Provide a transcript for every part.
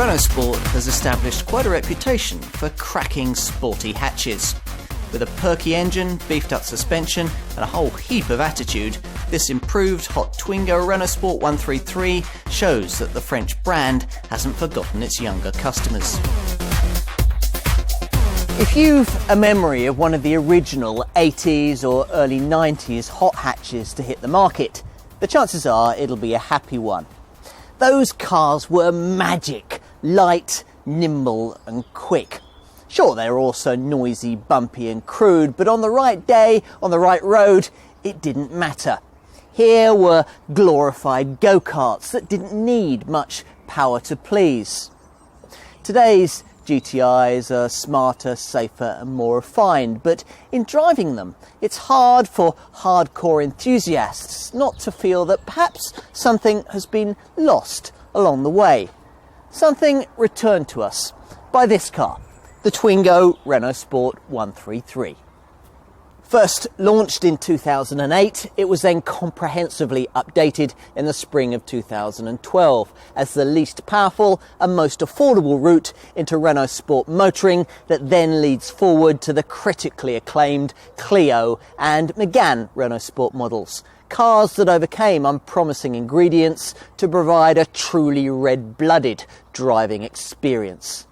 Renaultsport has established quite a reputation for cracking sporty hatches. With a perky engine, beefed up suspension and a whole heap of attitude, this improved hot Twingo Renaultsport 133 shows that the French brand hasn't forgotten its younger customers. If you've a memory of one of the original 80s or early 90s hot hatches to hit the market, the chances are it'll be a happy one. Those cars were magic, light, nimble and quick. Sure, they were also noisy, bumpy and crude, but on the right day, on the right road, it didn't matter. Here were glorified go-karts that didn't need much power to please. Today's GTIs are smarter, safer and more refined, but in driving them, it's hard for hardcore enthusiasts not to feel that perhaps something has been lost along the way. Something returned to us by this car, the Twingo Renaultsport 133. First launched in 2008, it was then comprehensively updated in the spring of 2012 as the least powerful and most affordable route into Renault Sport motoring that then leads forward to the critically acclaimed Clio and Megane Renault Sport models. Cars that overcame unpromising ingredients to provide a truly red-blooded driving experience.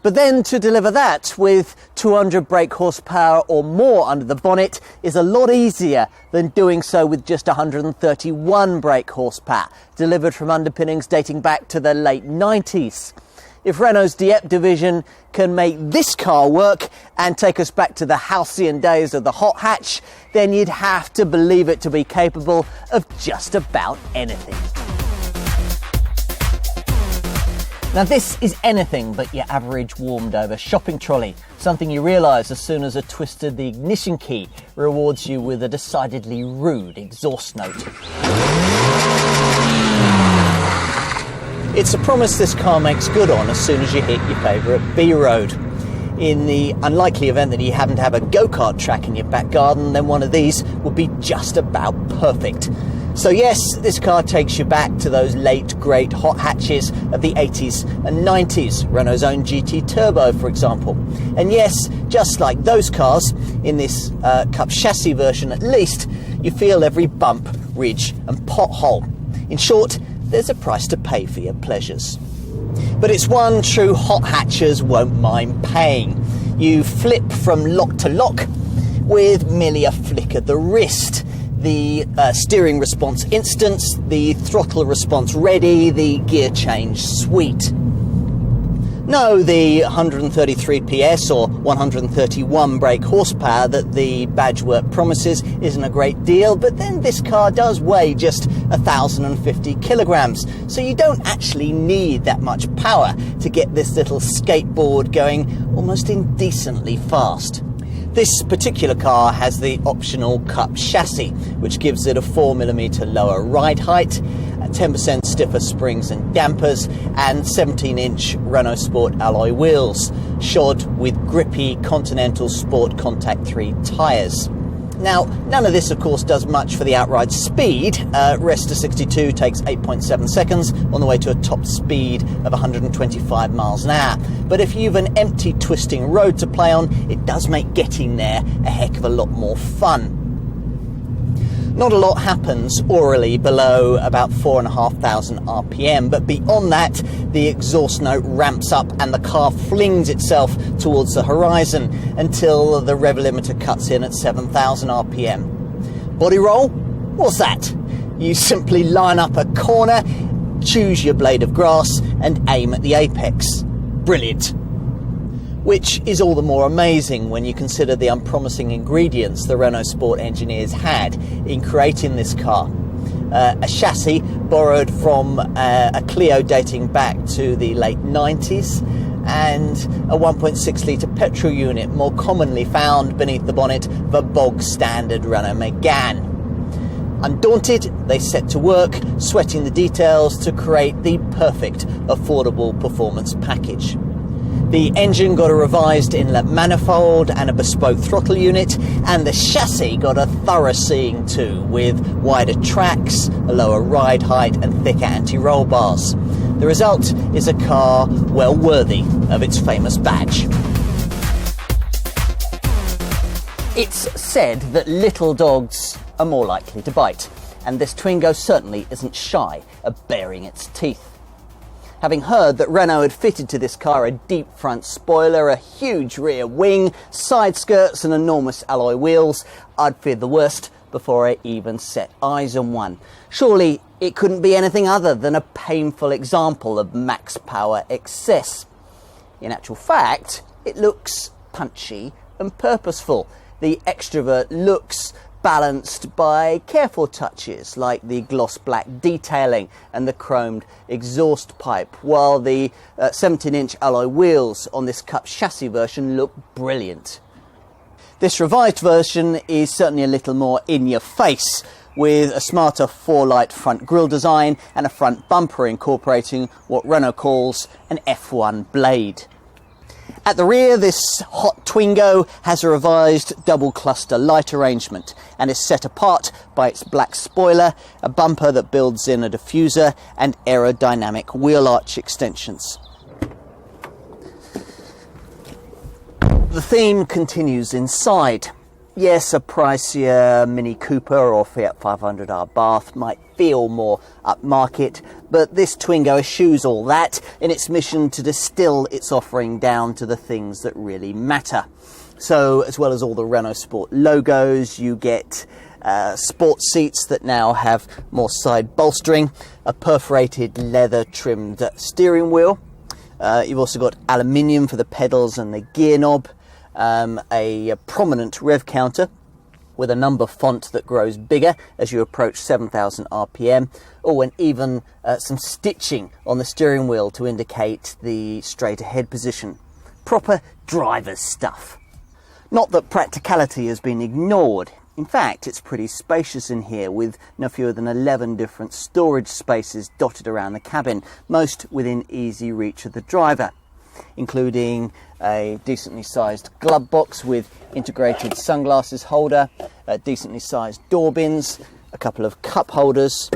But then to deliver that with 200 brake horsepower or more under the bonnet is a lot easier than doing so with just 131 brake horsepower, delivered from underpinnings dating back to the late 90s. If Renault's Dieppe division can make this car work and take us back to the halcyon days of the hot hatch, then you'd have to believe it to be capable of just about anything. Now this is anything but your average warmed over shopping trolley, something you realise as soon as a twisted the ignition key rewards you with a decidedly rude exhaust note. It's a promise this car makes good on as soon as you hit your favourite B road. In the unlikely event that you happen to have a go-kart track in your back garden, then one of these would be just about perfect. So yes, this car takes you back to those late great hot hatches of the 80s and 90s, Renault's own GT Turbo for example. And yes, just like those cars, in this Cup chassis version at least, you feel every bump, ridge and pothole. In short, there's a price to pay for your pleasures. But it's one true hot hatchers won't mind paying. You flip from lock to lock with merely a flick of the wrist. The steering response instant, the throttle response ready, the gear change sweet. No, the 133 PS or 131 brake horsepower that the badge work promises isn't a great deal, but then this car does weigh just 1,050 kilograms, so you don't actually need that much power to get this little skateboard going almost indecently fast. This particular car has the optional Cup chassis, which gives it a 4mm lower ride height, 10% stiffer springs and dampers, and 17-inch Renault Sport alloy wheels, shod with grippy Continental Sport Contact 3 tyres. Now, none of this, of course, does much for the outright speed. Rest to 62 takes 8.7 seconds on the way to a top speed of 125 miles an hour. But if you've an empty, twisting road to play on, it does make getting there a heck of a lot more fun. Not a lot happens orally below about 4,500 RPM, but beyond that, the exhaust note ramps up and the car flings itself towards the horizon until the rev limiter cuts in at 7,000 RPM. Body roll? What's that? You simply line up a corner, choose your blade of grass and aim at the apex. Brilliant. Which is all the more amazing when you consider the unpromising ingredients the Renault Sport engineers had in creating this car. A chassis borrowed from a Clio dating back to the late 90s, and a 1.6 litre petrol unit more commonly found beneath the bonnet of a bog standard Renault Megane. Undaunted, they set to work, sweating the details to create the perfect affordable performance package. The engine got a revised inlet manifold and a bespoke throttle unit, and the chassis got a thorough seeing too, with wider tracks, a lower ride height and thicker anti-roll bars. The result is a car well worthy of its famous badge. It's said that little dogs are more likely to bite, and this Twingo certainly isn't shy of baring its teeth. Having heard that Renault had fitted to this car a deep front spoiler, a huge rear wing, side skirts and enormous alloy wheels, I'd feared the worst before I even set eyes on one. Surely it couldn't be anything other than a painful example of max power excess. In actual fact, it looks punchy and purposeful. The extrovert looks balanced by careful touches like the gloss black detailing and the chromed exhaust pipe, while the 17-inch alloy wheels on this cup chassis version look brilliant. This revised version is certainly a little more in your face, with a smarter four-light front grille design and a front bumper incorporating what Renault calls an F1 blade. At the rear, this hot Twingo has a revised double cluster light arrangement and is set apart by its black spoiler, a bumper that builds in a diffuser and aerodynamic wheel arch extensions. The theme continues inside. Yes, a pricier Mini Cooper or Fiat 500 Abarth might feel more upmarket, but this Twingo eschews all that in its mission to distill its offering down to the things that really matter. So, as well as all the Renaultsport logos, you get sport seats that now have more side bolstering, a perforated leather trimmed steering wheel. You've also got aluminium for the pedals and the gear knob. A prominent rev counter with a number font that grows bigger as you approach 7,000 RPM, and even some stitching on the steering wheel to indicate the straight ahead position. Proper driver's stuff. Not that practicality has been ignored. In fact, it's pretty spacious in here, with no fewer than 11 different storage spaces dotted around the cabin, most within easy reach of the driver, including a decently sized glove box with integrated sunglasses holder, decently sized door bins, a couple of cup holders,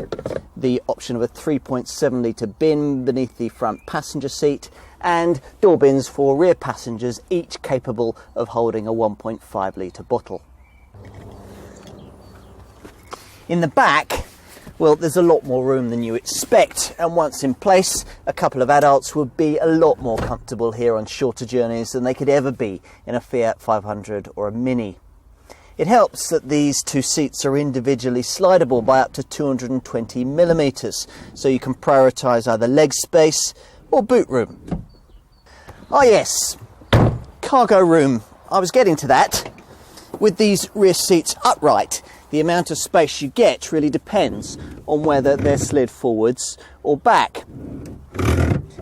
the option of a 3.7 litre bin beneath the front passenger seat, and door bins for rear passengers, each capable of holding a 1.5 litre bottle. In the back, well, there's a lot more room than you expect, and once in place, a couple of adults would be a lot more comfortable here on shorter journeys than they could ever be in a Fiat 500 or a Mini. It helps that these two seats are individually slidable by up to 220 millimetres, so you can prioritise either leg space or boot room. Ah yes, cargo room. I was getting to that. With these rear seats upright, the amount of space you get really depends on whether they're slid forwards or back.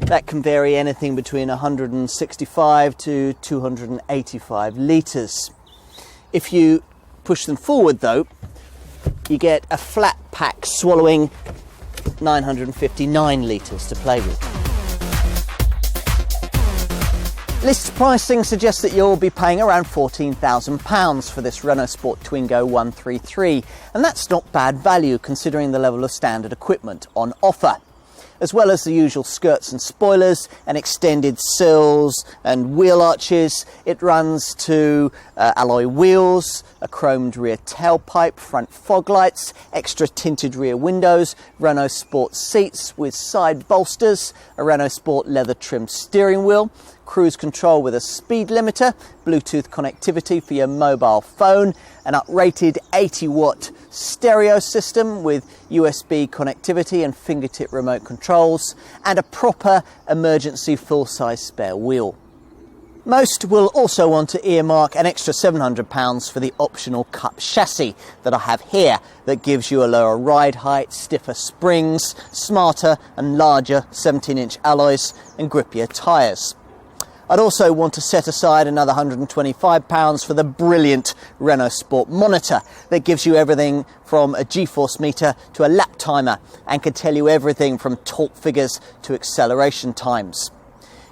That can vary anything between 165 to 285 litres. If you push them forward though, you get a flat pack swallowing 959 litres to play with. List pricing suggests that you'll be paying around £14,000 for this Renaultsport Twingo 133, and that's not bad value considering the level of standard equipment on offer. As well as the usual skirts and spoilers and extended sills and wheel arches, it runs to alloy wheels, a chromed rear tailpipe, front fog lights, extra tinted rear windows, Renaultsport seats with side bolsters, a Renaultsport leather trimmed steering wheel, cruise control with a speed limiter, Bluetooth connectivity for your mobile phone, an uprated 80-watt stereo system with USB connectivity and fingertip remote controls, and a proper emergency full-size spare wheel. Most will also want to earmark an extra £700 for the optional cup chassis that I have here, that gives you a lower ride height, stiffer springs, smarter and larger 17-inch alloys and grippier tyres. I'd also want to set aside another £125 for the brilliant Renaultsport monitor that gives you everything from a G-force meter to a lap timer and can tell you everything from torque figures to acceleration times.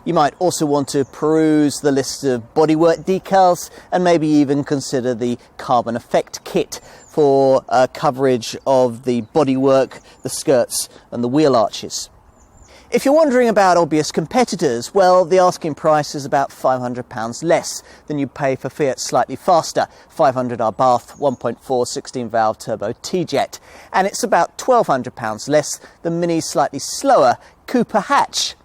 You might also want to peruse the list of bodywork decals and maybe even consider the carbon effect kit for coverage of the bodywork, the skirts and the wheel arches. If you're wondering about obvious competitors, well, the asking price is about £500 less than you'd pay for Fiat's slightly faster 500R Bath 1.4 16-valve turbo T-Jet, and it's about £1,200 less than Mini's slightly slower Cooper hatch.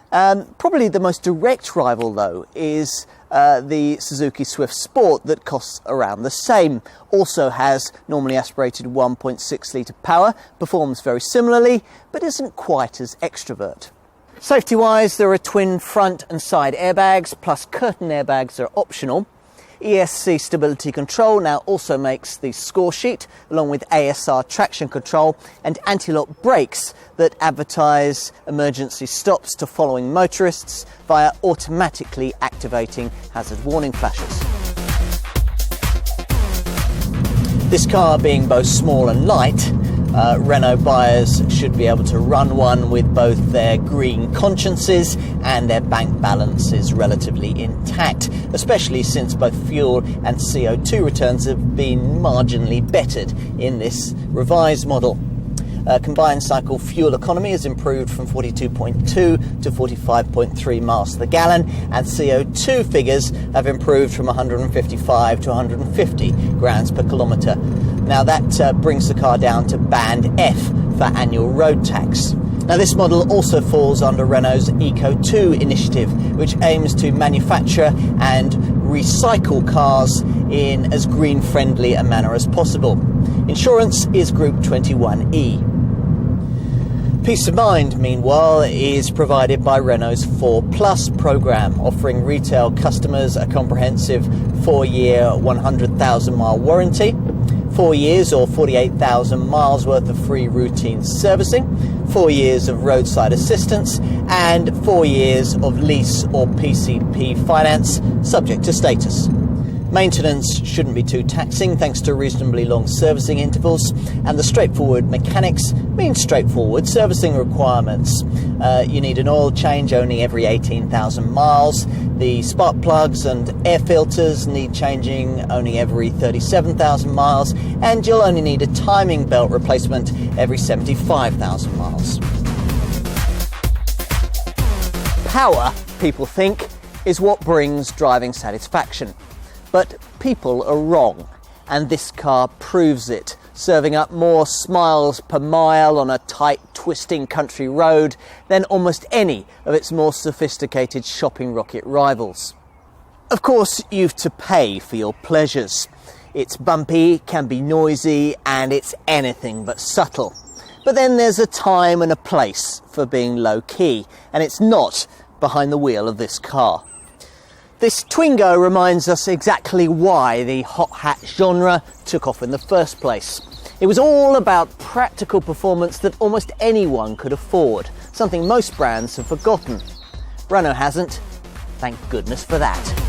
Probably the most direct rival, though, is the Suzuki Swift Sport that costs around the same. Also has normally aspirated 1.6 litre power, performs very similarly, but isn't quite as extrovert. Safety-wise, there are twin front and side airbags, plus curtain airbags are optional. ESC stability control now also makes the score sheet, along with ASR traction control and anti-lock brakes that advertise emergency stops to following motorists via automatically activating hazard warning flashes. This car being both small and light, Renault buyers should be able to run one with both their green consciences and their bank balances relatively intact, especially since both fuel and CO2 returns have been marginally bettered in this revised model. Combined cycle fuel economy has improved from 42.2 to 45.3 miles to the gallon, and CO2 figures have improved from 155 to 150 grams per kilometre. Now that brings the car down to band F for annual road tax. Now this model also falls under Renault's Eco2 initiative, which aims to manufacture and recycle cars in as green-friendly a manner as possible. Insurance is Group 21E. Peace of mind, meanwhile, is provided by Renault's 4 Plus programme, offering retail customers a comprehensive 4-year, 100,000 mile warranty, 4 years or 48,000 miles worth of free routine servicing, 4 years of roadside assistance, and 4 years of lease or PCP finance, subject to status. Maintenance shouldn't be too taxing thanks to reasonably long servicing intervals, and the straightforward mechanics mean straightforward servicing requirements. You need an oil change only every 18,000 miles, the spark plugs and air filters need changing only every 37,000 miles, and you'll only need a timing belt replacement every 75,000 miles. Power, people think, is what brings driving satisfaction. But people are wrong, and this car proves it, serving up more smiles per mile on a tight, twisting country road than almost any of its more sophisticated shopping rocket rivals. Of course, you've to pay for your pleasures. It's bumpy, can be noisy, and it's anything but subtle. But then there's a time and a place for being low-key, and it's not behind the wheel of this car. This Twingo reminds us exactly why the hot hatch genre took off in the first place. It was all about practical performance that almost anyone could afford, something most brands have forgotten. Renault hasn't. Thank goodness for that.